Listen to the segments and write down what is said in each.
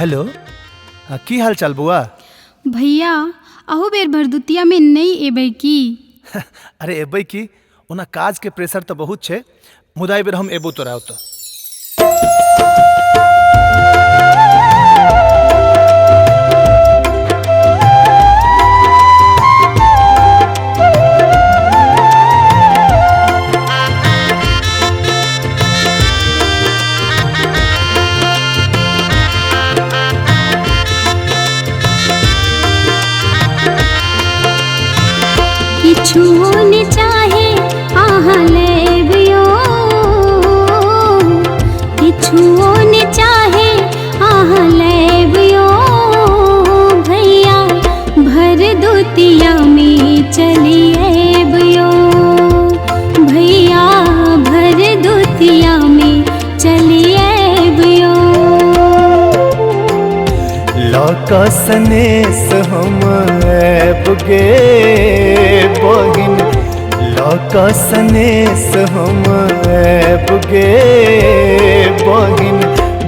Hello. की हाल चाल बुआ? भैया अहू बेर भरदुतिया में नहीं एबै की? अरे एबै की, ओना काज के प्रेशर तो बहुत छे, मुदा एहि बेर हम एबो तोरा ओतऽ। किछुओ ने चाहे आहाँ लेबियो, किछुओ ने चाहे आहाँ लेबियो, भैया भरदुतिया में चली एबियो, भैया भरदुतिया में चली एबियो। लौका सनेस हम ऐब गे बहिन, लौका सनेस हम ऐब गे बहिन,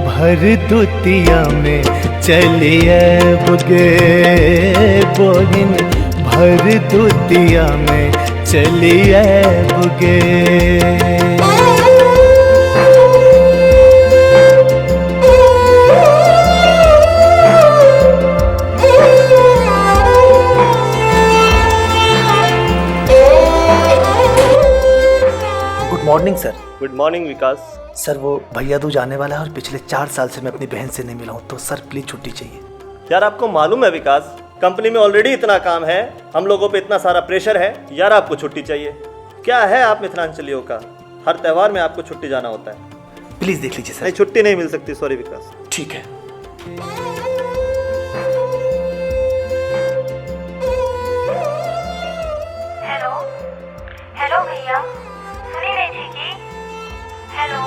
भरदुतिया में चली ऐब गे बहिन, भरदुतिया में चली ऐब गे। मॉर्निंग सर। गुड मॉर्निंग विकास। सर वो भैया दूज आने वाला है और पिछले 4 साल से मैं अपनी बहन से नहीं मिला हूँ, तो सर प्लीज छुट्टी चाहिए। यार आपको मालूम है विकास, कंपनी में ऑलरेडी इतना काम है, हम लोगों पे इतना सारा प्रेशर है, यार आपको छुट्टी चाहिए। क्या है आप मिथिलांचलियों का, हर त्योहार में आपको छुट्टी जाना होता है। प्लीज देख लीजिए सर। नहीं, छुट्टी नहीं मिल सकती, सॉरी विकास। ठीक है। हेलो हेलो भैया, सुनी नहीं थी कि? हेलो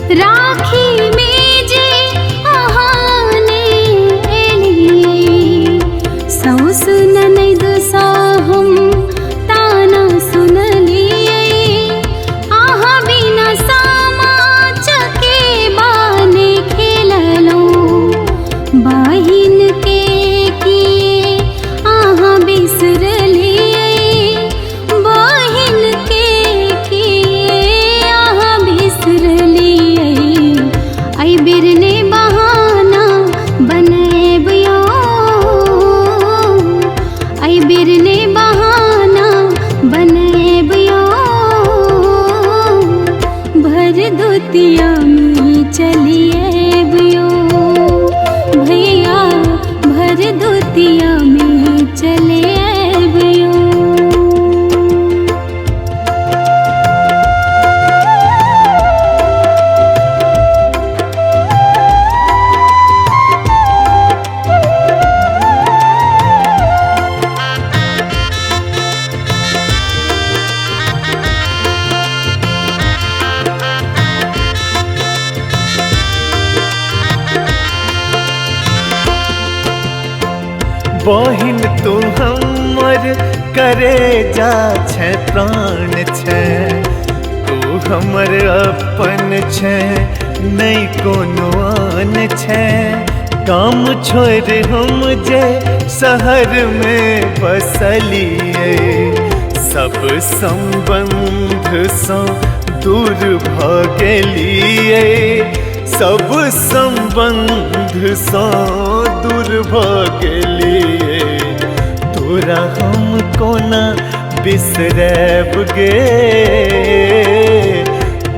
राखी में जे आहाने एलिए, सौस ननद सा हम ताना सुनलिए, आहा बिना सामा चके बाने खेललो, बाहिन के किए आहा बिसरलिए, बाहिन के किए आहा बिसरलिए, आई बिरने बहाना बनेबियो, आई बिरने बहाना बनेबियो, भरदुतिया में चली एबियो, भैया भरदुतिया में चली एबियो। बहिन तू हमर करेजा छै, प्राण छै, तू हमर अपन छै, नहीं कोनो आन छै। काम छोड़ हम जे शहर में बसलिए, सब संबंध सँ दूर भ गेलिए, सब संबंध सँ दूर भ गेलिए, तोरा हम कोना बिसरैब गे,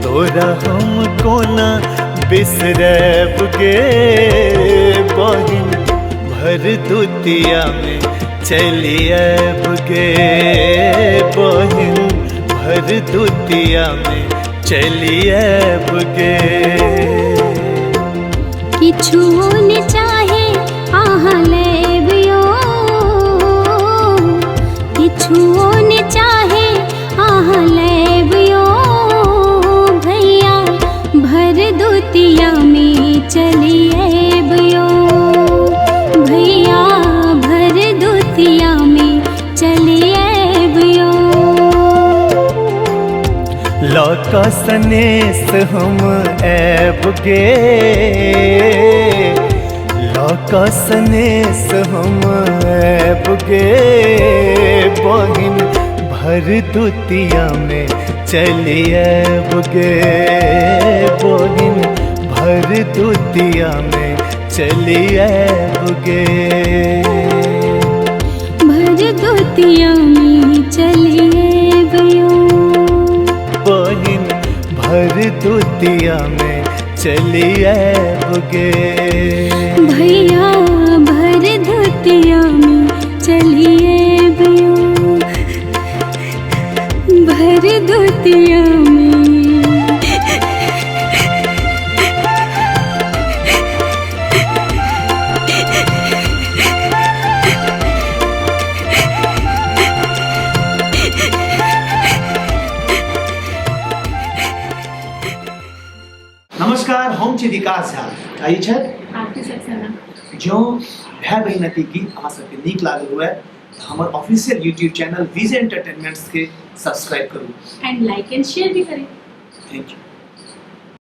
तोरा हम कोना बिसरैब गे बहिन, भरदुतिया में चली ऐब गे बहिन, भरदुतिया में चली ऐब गे। किछुओ ने चाहे आहाँ लेबियो, किछुओ ने चाहे आहाँ लेबियो, भैया सनेस हम ऐब गे, लौका सनेस हम ऐब गे, बहिन भर दुतिया में चली ऐब गे, बहिन भर दुतिया में चली ऐब गे। भर दुतिया में चलिए भयो, बहिन भर दुतिया में चली ऐब गे। भैया भर दुतिया में चलिए भयो, भर दुतिया में। नमस्कार, हम छी विकास झा। आइ छै आरती सक्सेना। जो भाई बहनती गीत अहाँ सबके नीक लागल हुए तऽ हमर ऑफिशियल यूट्यूब चैनल विजय एंटरटेनमेंट्स के सब्सक्राइब करू एंड लाइक एंड शेयर भी करें। Thank you.